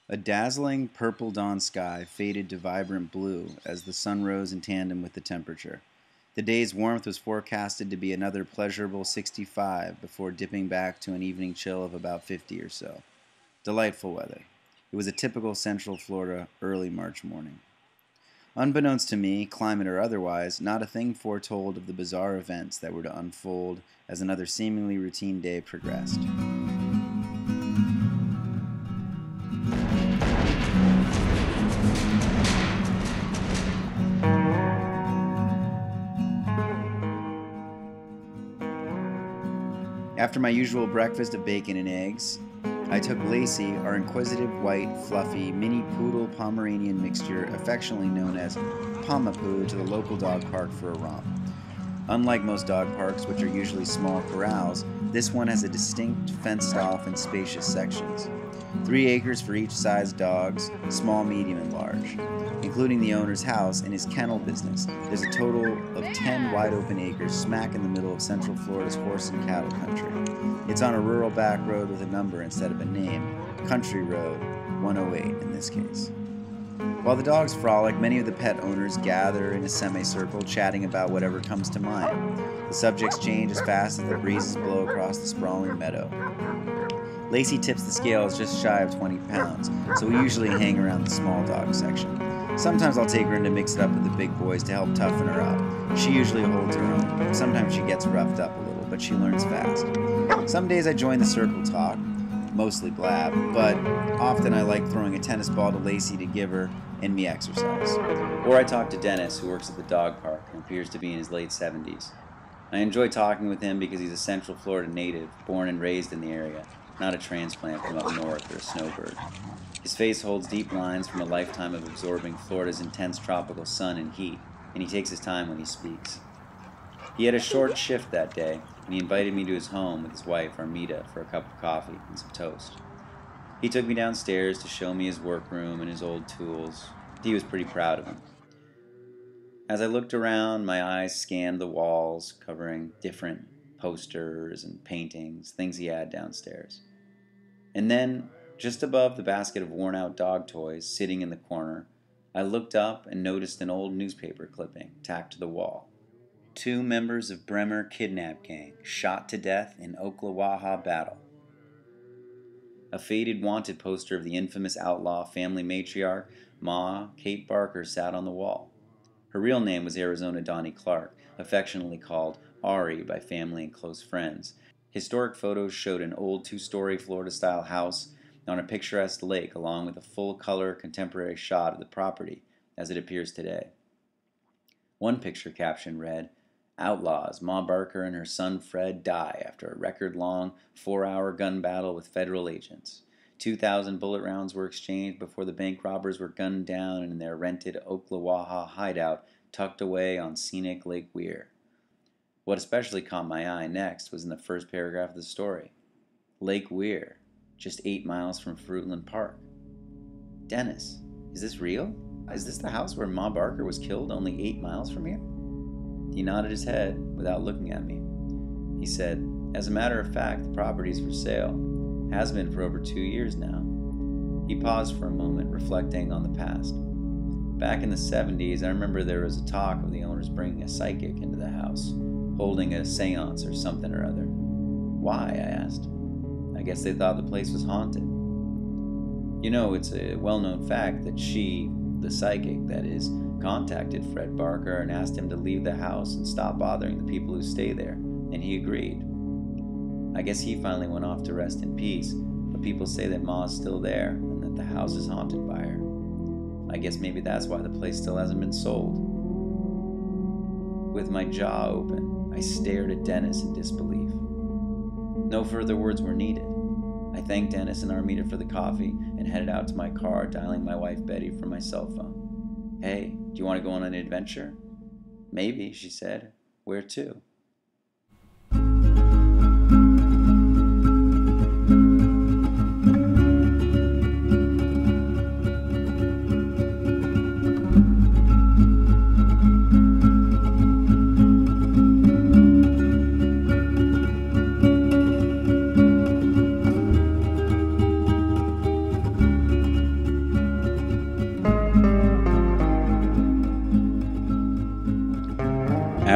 A dazzling purple dawn sky faded to vibrant blue as the sun rose in tandem with the temperature. The day's warmth was forecasted to be another pleasurable 65 before dipping back to an evening chill of about 50 or so. Delightful weather. It was a typical Central Florida early March morning. Unbeknownst to me, climate or otherwise, not a thing foretold of the bizarre events that were to unfold as another seemingly routine day progressed. After my usual breakfast of bacon and eggs, I took Lacey, our inquisitive, white, fluffy, mini poodle Pomeranian mixture, affectionately known as Pomapoo, to the local dog park for a romp. Unlike most dog parks, which are usually small corrals, this one has a distinct, fenced-off, and spacious sections. 3 acres for each size dogs, small, medium, and large. Including the owner's house and his kennel business, there's a total of 10 wide-open acres smack in the middle of Central Florida's horse and cattle country. It's on a rural back road with a number instead of a name, Country Road 108 in this case. While the dogs frolic, many of the pet owners gather in a semicircle, chatting about whatever comes to mind. The subjects change as fast as the breezes blow across the sprawling meadow. Lacey tips the scales just shy of 20 pounds, so we usually hang around the small dog section. Sometimes I'll take her in to mix it up with the big boys to help toughen her up. She usually holds her own. Sometimes she gets roughed up a little, but she learns fast. Some days I join the circle talk, mostly blab, but often I like throwing a tennis ball to Lacey to give her and me exercise. Or I talk to Dennis, who works at the dog park and appears to be in his late 70s. I enjoy talking with him because he's a Central Florida native, born and raised in the area, not a transplant from up north or a snowbird. His face holds deep lines from a lifetime of absorbing Florida's intense tropical sun and heat, and he takes his time when he speaks. He had a short shift that day, and he invited me to his home with his wife, Armida, for a cup of coffee and some toast. He took me downstairs to show me his workroom and his old tools. He was pretty proud of him. As I looked around, my eyes scanned the walls, covering different posters and paintings, things he had downstairs. And then, just above the basket of worn-out dog toys sitting in the corner, I looked up and noticed an old newspaper clipping tacked to the wall. 2 members of Bremer kidnap gang shot to death in Ocklawaha battle. A faded wanted poster of the infamous outlaw family matriarch, Ma Kate Barker, sat on the wall. Her real name was Arizona Donnie Clark, affectionately called Ari by family and close friends. Historic photos showed an old 2-story Florida-style house on a picturesque lake, along with a full-color contemporary shot of the property as it appears today. One picture caption read, "Outlaws, Ma Barker and her son Fred die after a record-long 4-hour gun battle with federal agents. 2,000 bullet rounds were exchanged before the bank robbers were gunned down in their rented Ocklawaha hideout tucked away on scenic Lake Weir." What especially caught my eye next was in the first paragraph of the story. Lake Weir, just 8 miles from Fruitland Park. Dennis, is this real? Is this the house where Ma Barker was killed only 8 miles from here? He nodded his head without looking at me. He said, "As a matter of fact, the property's for sale. Has been for over 2 years now." He paused for a moment, reflecting on the past. Back in the 70s, I remember there was a talk of the owners bringing a psychic into the house, holding a seance or something or other. "Why?" I asked. "I guess they thought the place was haunted." You know, it's a well-known fact that she, the psychic that is, contacted Fred Barker and asked him to leave the house and stop bothering the people who stay there, and he agreed. I guess he finally went off to rest in peace, but people say that Ma is still there and that the house is haunted by her. I guess maybe that's why the place still hasn't been sold. With my jaw open, I stared at Dennis in disbelief. No further words were needed. I thanked Dennis and Armida for the coffee and headed out to my car, dialing my wife Betty from my cell phone. "Hey, do you want to go on an adventure?" "Maybe," she said. "Where to?"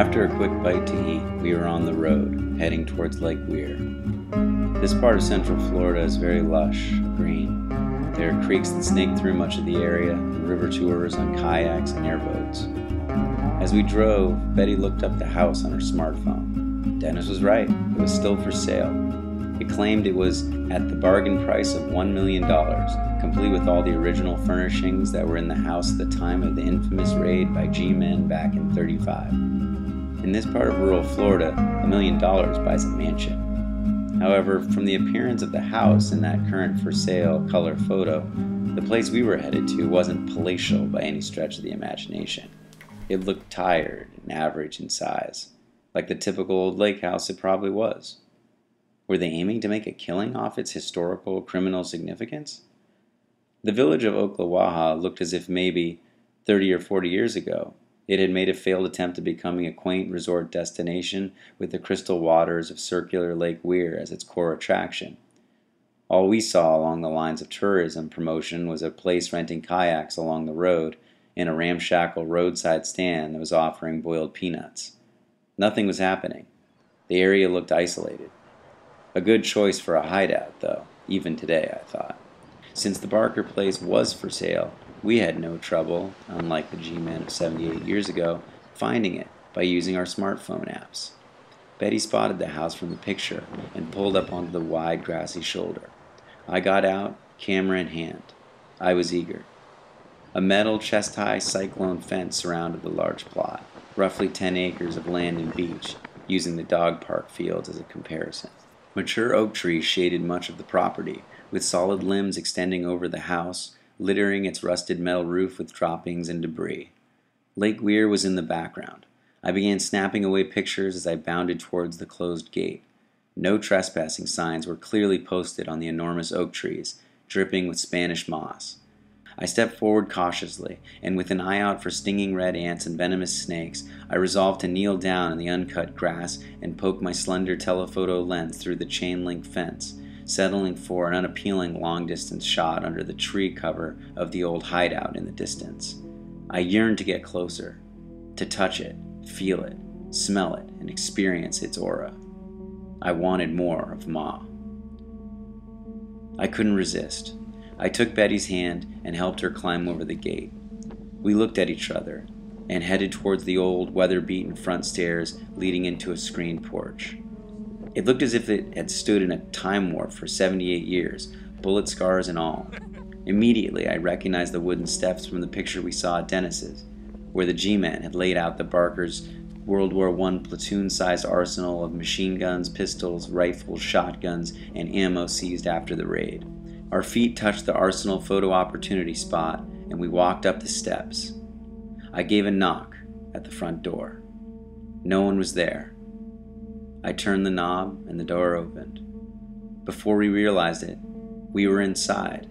After a quick bite to eat, we were on the road, heading towards Lake Weir. This part of Central Florida is very lush, green. There are creeks that snake through much of the area, and river tours on kayaks and airboats. As we drove, Betty looked up the house on her smartphone. Dennis was right, it was still for sale. It claimed it was at the bargain price of $1 million, complete with all the original furnishings that were in the house at the time of the infamous raid by G-men back in '35. In this part of rural Florida, $1 million buys a mansion. However, from the appearance of the house in that current for sale color photo, the place we were headed to wasn't palatial by any stretch of the imagination. It looked tired and average in size, like the typical old lake house it probably was. Were they aiming to make a killing off its historical criminal significance? The village of Ocklawaha looked as if maybe 30 or 40 years ago it had made a failed attempt at becoming a quaint resort destination with the crystal waters of circular Lake Weir as its core attraction. All we saw along the lines of tourism promotion was a place renting kayaks along the road and a ramshackle roadside stand that was offering boiled peanuts. Nothing was happening. The area looked isolated. A good choice for a hideout, though, even today, I thought. Since the Barker place was for sale, we had no trouble, unlike the G-men of 78 years ago, finding it by using our smartphone apps. Betty spotted the house from the picture and pulled up onto the wide grassy shoulder. I got out, camera in hand. I was eager. A metal chest-high cyclone fence surrounded the large plot, roughly 10 acres of land and beach, using the dog park fields as a comparison. Mature oak trees shaded much of the property, with solid limbs extending over the house, littering its rusted metal roof with droppings and debris. Lake Weir was in the background. I began snapping away pictures as I bounded towards the closed gate. No trespassing signs were clearly posted on the enormous oak trees, dripping with Spanish moss. I stepped forward cautiously, and with an eye out for stinging red ants and venomous snakes, I resolved to kneel down in the uncut grass and poke my slender telephoto lens through the chain-link fence, settling for an unappealing long-distance shot under the tree cover of the old hideout in the distance. I yearned to get closer, to touch it, feel it, smell it, and experience its aura. I wanted more of Ma. I couldn't resist. I took Betty's hand and helped her climb over the gate. We looked at each other and headed towards the old, weather-beaten front stairs leading into a screened porch. It looked as if it had stood in a time warp for 78 years, bullet scars and all. Immediately, I recognized the wooden steps from the picture we saw at Dennis's, where the G-men had laid out the Barkers' World War I platoon-sized arsenal of machine guns, pistols, rifles, shotguns, and ammo seized after the raid. Our feet touched the arsenal photo opportunity spot, and we walked up the steps. I gave a knock at the front door. No one was there. I turned the knob, and the door opened. Before we realized it, we were inside.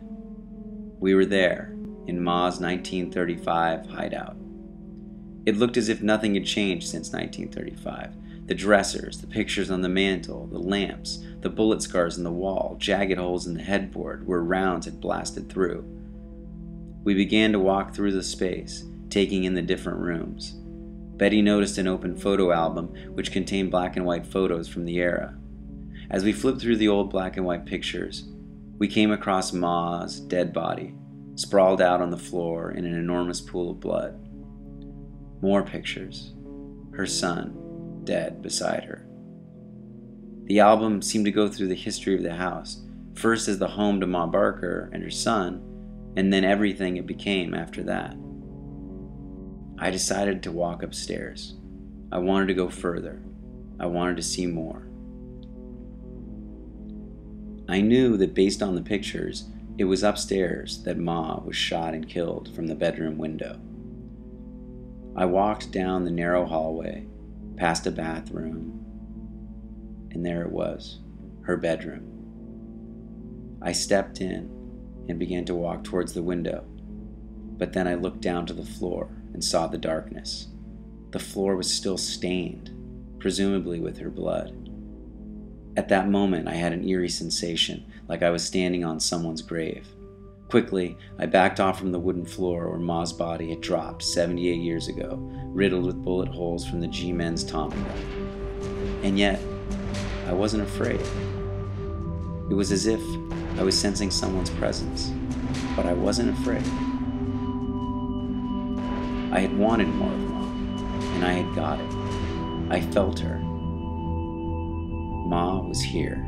We were there, in Ma's 1935 hideout. It looked as if nothing had changed since 1935. The dressers, the pictures on the mantel, the lamps, the bullet scars in the wall, jagged holes in the headboard where rounds had blasted through. We began to walk through the space, taking in the different rooms. Betty noticed an open photo album which contained black and white photos from the era. As we flipped through the old black and white pictures, we came across Ma's dead body, sprawled out on the floor in an enormous pool of blood. More pictures. Her son, dead beside her. The album seemed to go through the history of the house, first as the home to Ma Barker and her son, and then everything it became after that. I decided to walk upstairs. I wanted to go further. I wanted to see more. I knew that based on the pictures, it was upstairs that Ma was shot and killed from the bedroom window. I walked down the narrow hallway, past a bathroom, and there it was, her bedroom. I stepped in and began to walk towards the window, but then I looked down to the floor and saw the darkness. The floor was still stained, presumably with her blood. At that moment, I had an eerie sensation, like I was standing on someone's grave. Quickly, I backed off from the wooden floor where Ma's body had dropped 78 years ago, riddled with bullet holes from the G-Men's Tommy gun. And yet, I wasn't afraid. It was as if I was sensing someone's presence, but I wasn't afraid. I had wanted more of Ma, and I had got it. I felt her. Ma was here.